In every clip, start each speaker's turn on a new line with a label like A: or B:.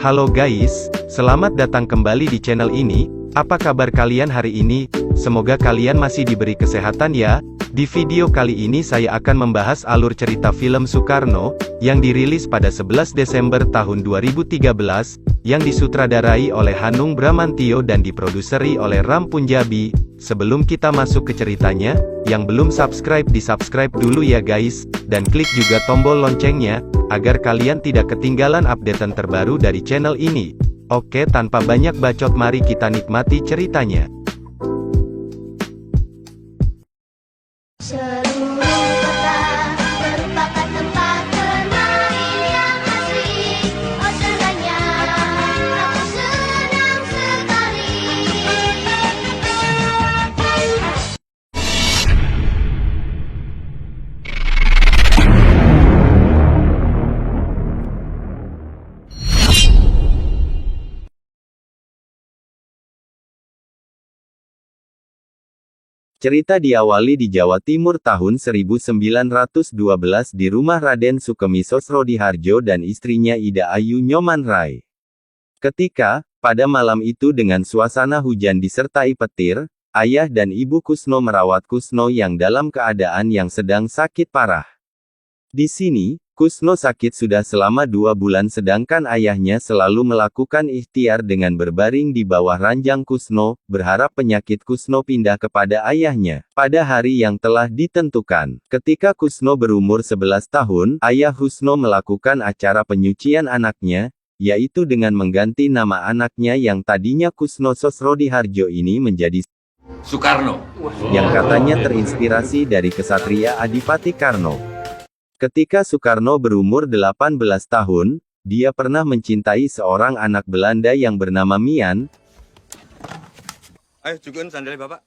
A: Halo guys, selamat datang kembali di channel ini. Apa kabar kalian hari ini? Semoga kalian masih diberi kesehatan ya. Di video kali ini saya akan membahas alur cerita film Soekarno, yang dirilis pada 11 Desember tahun 2013, yang disutradarai oleh Hanung Bramantyo dan diproduseri oleh Ram Punjabi. Sebelum kita masuk ke ceritanya, yang belum subscribe di-subscribe dulu ya guys, dan klik juga tombol loncengnya, agar kalian tidak ketinggalan updatean terbaru dari channel ini. Oke, tanpa banyak bacot mari kita nikmati ceritanya.
B: Seluruh kota merupakan tempat bermain yang asik. Oh senangnya, aku senang sekali.
C: Cerita diawali di Jawa Timur tahun 1912 di rumah Raden Sukemi Sosrodihardjo dan istrinya Ida Ayu Nyoman Rai. Ketika, pada malam itu dengan suasana hujan disertai petir, ayah dan ibu Kusno merawat Kusno yang dalam keadaan yang sedang sakit parah. Di sini, Kusno sakit sudah selama 2 bulan sedangkan ayahnya selalu melakukan ikhtiar dengan berbaring di bawah ranjang Kusno, berharap penyakit Kusno pindah kepada ayahnya. Pada hari yang telah ditentukan, ketika Kusno berumur 11 tahun, ayah Kusno melakukan acara penyucian anaknya, yaitu dengan mengganti nama anaknya yang tadinya Kusno Sosrodihardjo ini menjadi
D: Soekarno,
C: yang katanya terinspirasi dari kesatria Adipati Karno. Ketika Soekarno berumur 18 tahun, dia pernah mencintai seorang anak Belanda yang bernama Mian,
D: ayo cukurin sandalnya bapak.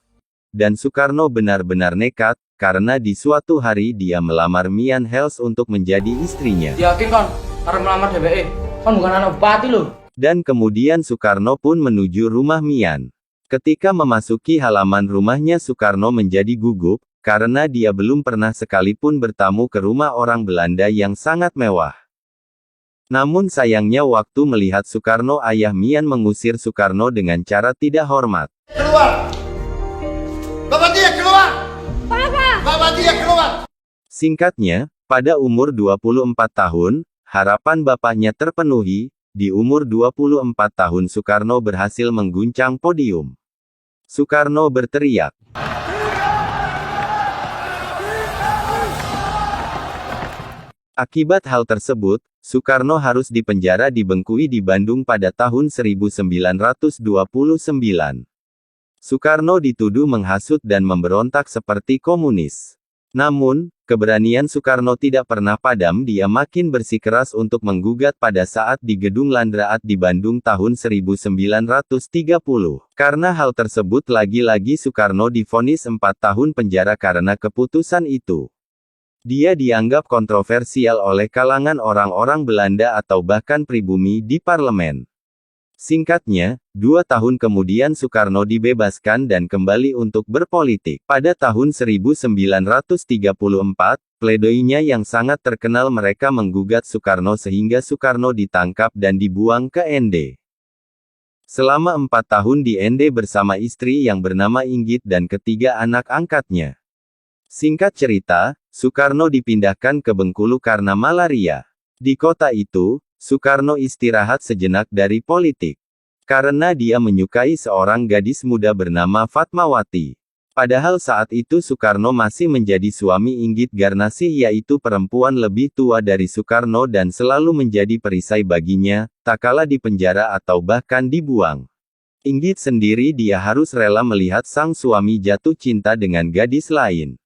C: dan Soekarno benar-benar nekat, karena di suatu hari dia melamar Mian Hels untuk menjadi istrinya.
E: Yakin kon, arep melamar DPE. Kon bukan anak bupati loh.
C: Dan kemudian Soekarno pun menuju rumah Mian. Ketika memasuki halaman rumahnya Soekarno menjadi gugup, karena dia belum pernah sekalipun bertamu ke rumah orang Belanda yang sangat mewah. Namun sayangnya waktu melihat Soekarno, ayah Mian mengusir Soekarno dengan cara tidak hormat.
D: Keluar! Bapak dia keluar! Bapak dia keluar!
C: Singkatnya, pada umur 24 tahun, harapan bapaknya terpenuhi. Di umur 24 tahun Soekarno berhasil mengguncang podium. Soekarno berteriak, akibat hal tersebut, Soekarno harus dipenjara di Bengkui di Bandung pada tahun 1929. Soekarno dituduh menghasut dan memberontak seperti komunis. Namun, keberanian Soekarno tidak pernah padam. Dia makin bersikeras untuk menggugat pada saat di Gedung Landraat di Bandung tahun 1930. Karena hal tersebut lagi-lagi Soekarno divonis 4 tahun penjara karena keputusan itu. Dia dianggap kontroversial oleh kalangan orang-orang Belanda atau bahkan pribumi di parlemen. Singkatnya, 2 tahun kemudian Soekarno dibebaskan dan kembali untuk berpolitik. Pada tahun 1934, pledoinya yang sangat terkenal mereka menggugat Soekarno sehingga Soekarno ditangkap dan dibuang ke ND. Selama 4 tahun di ND bersama istri yang bernama Inggit dan ketiga anak angkatnya. Singkat cerita, Soekarno dipindahkan ke Bengkulu karena malaria. Di kota itu, Soekarno istirahat sejenak dari politik. Karena dia menyukai seorang gadis muda bernama Fatmawati. Padahal saat itu Soekarno masih menjadi suami Inggit Garnasih, yaitu perempuan lebih tua dari Soekarno dan selalu menjadi perisai baginya, tak kala di penjara atau bahkan dibuang. Inggit sendiri dia harus rela melihat sang suami jatuh cinta dengan gadis lain.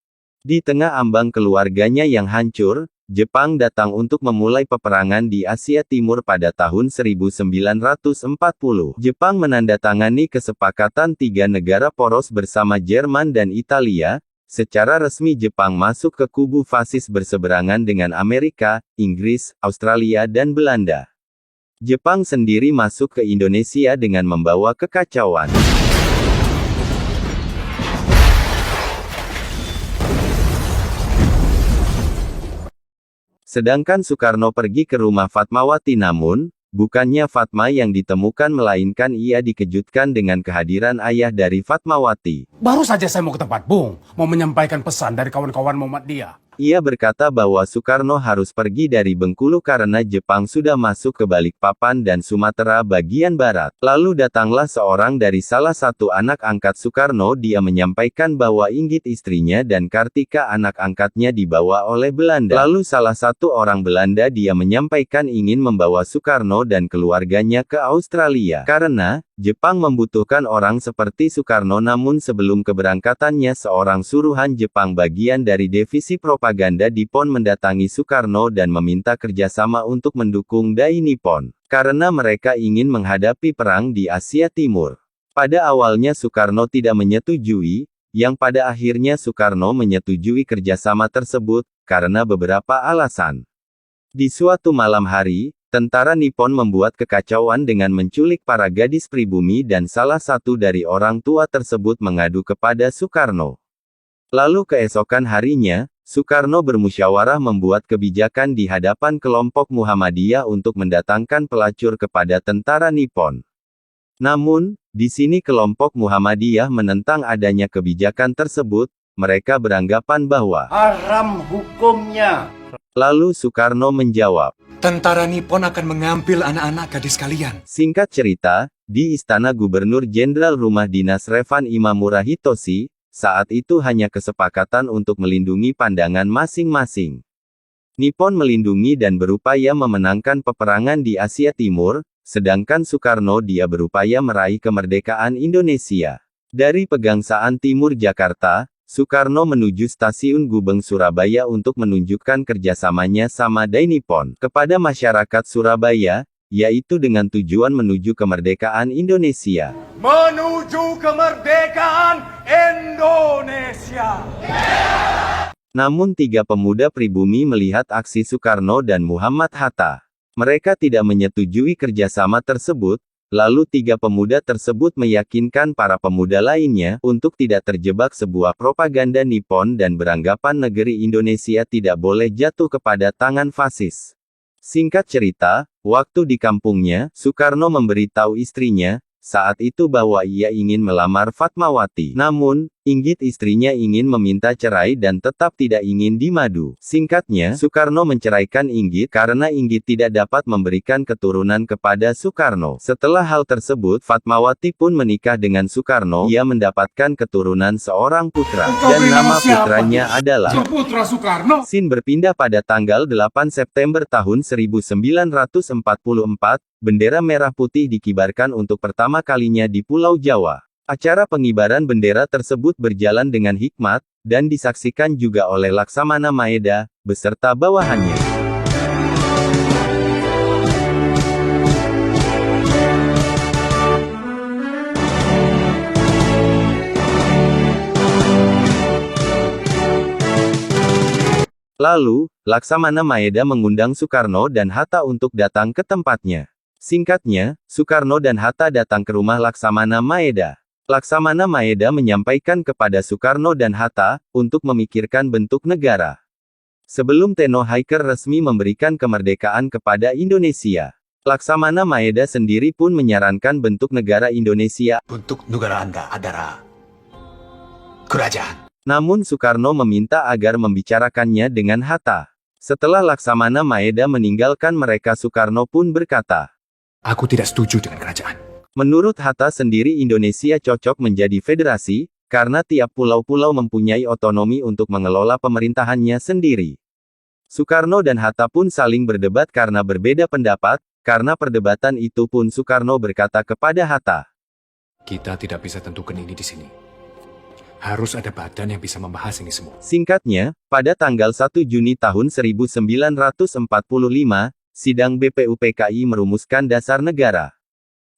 C: Di tengah ambang keluarganya yang hancur, Jepang datang untuk memulai peperangan di Asia Timur pada tahun 1940. Jepang menandatangani kesepakatan 3 negara poros bersama Jerman dan Italia. Secara resmi Jepang masuk ke kubu fasis berseberangan dengan Amerika, Inggris, Australia dan Belanda. Jepang sendiri masuk ke Indonesia dengan membawa kekacauan. Sedangkan Soekarno pergi ke rumah Fatmawati, namun, bukannya Fatma yang ditemukan melainkan ia dikejutkan dengan kehadiran ayah dari Fatmawati.
F: Baru saja saya mau ke tempat Bung, mau menyampaikan pesan dari kawan-kawan Muhammadiyah.
C: Ia berkata bahwa Soekarno harus pergi dari Bengkulu karena Jepang sudah masuk ke Balikpapan dan Sumatera bagian barat. Lalu datanglah seorang dari salah satu anak angkat Soekarno. Dia menyampaikan bahwa Inggit istrinya dan Kartika anak angkatnya dibawa oleh Belanda. Lalu salah satu orang Belanda dia menyampaikan ingin membawa Soekarno dan keluarganya ke Australia. Karena Jepang membutuhkan orang seperti Soekarno, namun sebelum keberangkatannya seorang suruhan Jepang bagian dari divisi propaganda Nippon mendatangi Soekarno dan meminta kerjasama untuk mendukung Dai Nippon. Karena mereka ingin menghadapi perang di Asia Timur. Pada awalnya Soekarno tidak menyetujui, yang pada akhirnya Soekarno menyetujui kerjasama tersebut, karena beberapa alasan. Di suatu malam hari, tentara Nippon membuat kekacauan dengan menculik para gadis pribumi dan salah satu dari orang tua tersebut mengadu kepada Soekarno. Lalu keesokan harinya, Soekarno bermusyawarah membuat kebijakan di hadapan kelompok Muhammadiyah untuk mendatangkan pelacur kepada tentara Nippon. Namun, di sini kelompok Muhammadiyah menentang adanya kebijakan tersebut, mereka beranggapan bahwa
G: haram hukumnya.
C: Lalu Soekarno menjawab,
H: tentara Nippon akan mengambil anak-anak gadis kalian.
C: singkat cerita, di Istana Gubernur Jenderal Rumah Dinas Revan Imamura Hitoshi, saat itu hanya kesepakatan untuk melindungi pandangan masing-masing. Nippon melindungi dan berupaya memenangkan peperangan di Asia Timur, sedangkan Soekarno dia berupaya meraih kemerdekaan Indonesia. Dari Pegangsaan Timur Jakarta, Soekarno menuju stasiun Gubeng Surabaya untuk menunjukkan kerjasamanya sama Dai Nippon kepada masyarakat Surabaya, yaitu dengan tujuan menuju kemerdekaan Indonesia.
G: Menuju kemerdekaan Indonesia.
C: Namun tiga pemuda pribumi melihat aksi Soekarno dan Muhammad Hatta. Mereka tidak menyetujui kerjasama tersebut. Lalu tiga pemuda tersebut meyakinkan para pemuda lainnya untuk tidak terjebak sebuah propaganda Nippon dan beranggapan negeri Indonesia tidak boleh jatuh kepada tangan fasis. Singkat cerita, waktu di kampungnya, Soekarno memberitahu istrinya, saat itu bahwa ia ingin melamar Fatmawati. Namun, Inggit istrinya ingin meminta cerai dan tetap tidak ingin dimadu. Singkatnya, Soekarno menceraikan Inggit karena Inggit tidak dapat memberikan keturunan kepada Soekarno. Setelah hal tersebut, Fatmawati pun menikah dengan Soekarno. Ia mendapatkan keturunan seorang putra. Dan nama putranya adalah
F: Putra Soekarno.
C: Sin berpindah pada tanggal 8 September tahun 1944, bendera merah putih dikibarkan untuk pertama kalinya di Pulau Jawa. Acara pengibaran bendera tersebut berjalan dengan hikmat, dan disaksikan juga oleh Laksamana Maeda, beserta bawahannya. Lalu, Laksamana Maeda mengundang Soekarno dan Hatta untuk datang ke tempatnya. Singkatnya, Soekarno dan Hatta datang ke rumah Laksamana Maeda. Laksamana Maeda menyampaikan kepada Soekarno dan Hatta, untuk memikirkan bentuk negara. Sebelum Teno Haiker resmi memberikan kemerdekaan kepada Indonesia, Laksamana Maeda sendiri pun menyarankan bentuk negara Indonesia.
H: Untuk negara Anda adalah kerajaan.
C: Namun Soekarno meminta agar membicarakannya dengan Hatta. Setelah Laksamana Maeda meninggalkan mereka, Soekarno pun berkata,
H: Aku tidak setuju dengan kerajaan.
C: menurut Hatta sendiri Indonesia cocok menjadi federasi, karena tiap pulau-pulau mempunyai otonomi untuk mengelola pemerintahannya sendiri. Soekarno dan Hatta pun saling berdebat karena berbeda pendapat, karena perdebatan itu pun Soekarno berkata kepada Hatta,
H: Kita tidak bisa tentukan ini di sini. Harus ada badan yang bisa membahas ini semua.
C: Singkatnya, pada tanggal 1 Juni tahun 1945, sidang BPUPKI merumuskan dasar negara.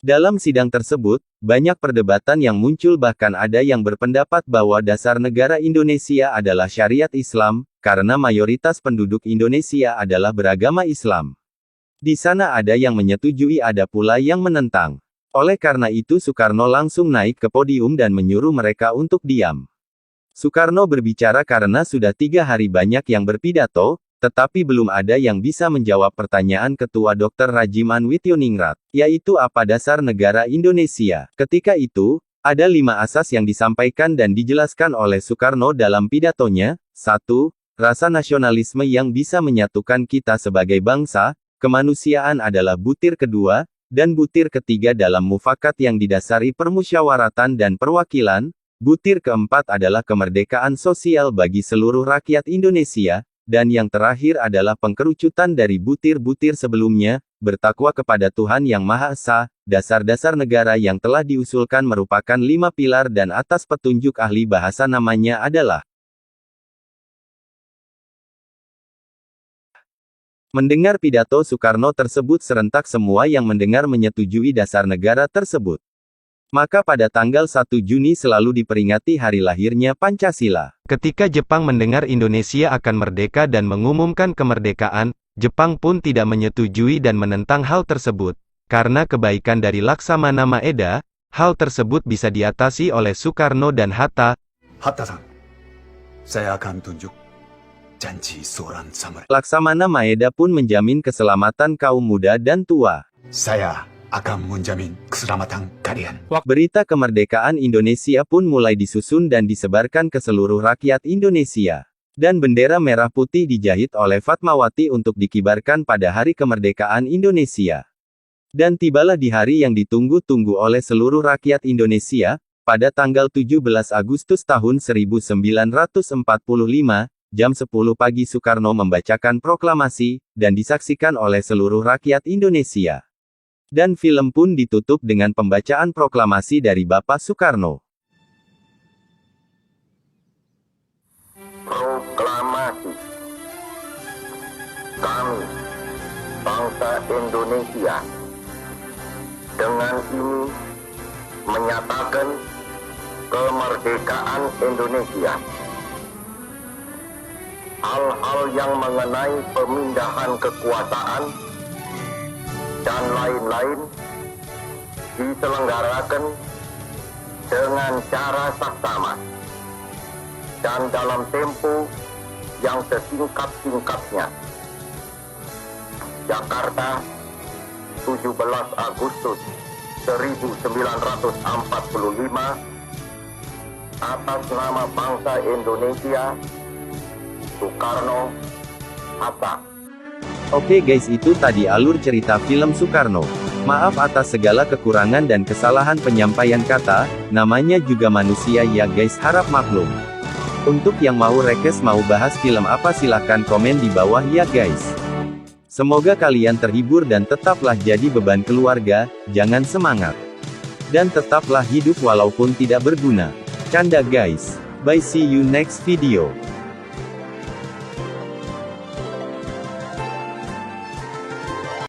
C: Dalam sidang tersebut, banyak perdebatan yang muncul, bahkan ada yang berpendapat bahwa dasar negara Indonesia adalah syariat Islam, karena mayoritas penduduk Indonesia adalah beragama Islam. Di sana ada yang menyetujui, ada pula yang menentang. Oleh karena itu Soekarno langsung naik ke podium dan menyuruh mereka untuk diam. Soekarno berbicara karena sudah 3 hari banyak yang berpidato, tetapi belum ada yang bisa menjawab pertanyaan Ketua Dr. Rajiman Witioningrat, yaitu apa dasar negara Indonesia. Ketika itu, ada 5 asas yang disampaikan dan dijelaskan oleh Soekarno dalam pidatonya. 1. Rasa nasionalisme yang bisa menyatukan kita sebagai bangsa, kemanusiaan adalah butir kedua, dan butir ketiga dalam mufakat yang didasari permusyawaratan dan perwakilan. Butir keempat adalah kemerdekaan sosial bagi seluruh rakyat Indonesia, dan yang terakhir adalah pengkerucutan dari butir-butir sebelumnya, bertakwa kepada Tuhan Yang Maha Esa. Dasar-dasar negara yang telah diusulkan merupakan 5 pilar dan atas petunjuk ahli bahasa namanya adalah. Mendengar pidato Soekarno tersebut serentak semua yang mendengar menyetujui dasar negara tersebut. Maka pada tanggal 1 Juni selalu diperingati hari lahirnya Pancasila.
A: Ketika Jepang mendengar Indonesia akan merdeka dan mengumumkan kemerdekaan, Jepang pun tidak menyetujui dan menentang hal tersebut. Karena kebaikan dari Laksamana Maeda, hal tersebut bisa diatasi oleh Soekarno dan Hatta.
H: Hatta-san, saya akan tunjuk janji seorang samurai.
C: Laksamana Maeda pun menjamin keselamatan kaum muda dan tua.
H: Saya akan menjamin keselamatan kalian.
C: Berita kemerdekaan Indonesia pun mulai disusun dan disebarkan ke seluruh rakyat Indonesia. Dan bendera merah putih dijahit oleh Fatmawati untuk dikibarkan pada hari kemerdekaan Indonesia. Dan tibalah di hari yang ditunggu-tunggu oleh seluruh rakyat Indonesia, pada tanggal 17 Agustus tahun 1945, jam 10 pagi Soekarno membacakan proklamasi, dan disaksikan oleh seluruh rakyat Indonesia. Dan film pun ditutup dengan pembacaan proklamasi dari Bapak Soekarno.
I: Proklamasi. Kami, bangsa Indonesia, dengan ini menyatakan kemerdekaan Indonesia. Hal-hal yang mengenai pemindahan kekuasaan dan lain-lain diselenggarakan dengan cara saksama dan dalam tempo yang sesingkat-singkatnya. Jakarta, 17 Agustus 1945, atas nama bangsa Indonesia, Soekarno, Hatta.
C: Oke guys, itu tadi alur cerita film Soekarno. Maaf atas segala kekurangan dan kesalahan penyampaian kata, namanya juga manusia ya guys, harap maklum. Untuk yang mau request mau bahas film apa silahkan komen di bawah ya guys. Semoga kalian terhibur dan tetaplah jadi beban keluarga, jangan semangat. Dan tetaplah hidup walaupun tidak berguna. Canda guys. Bye, see you next video.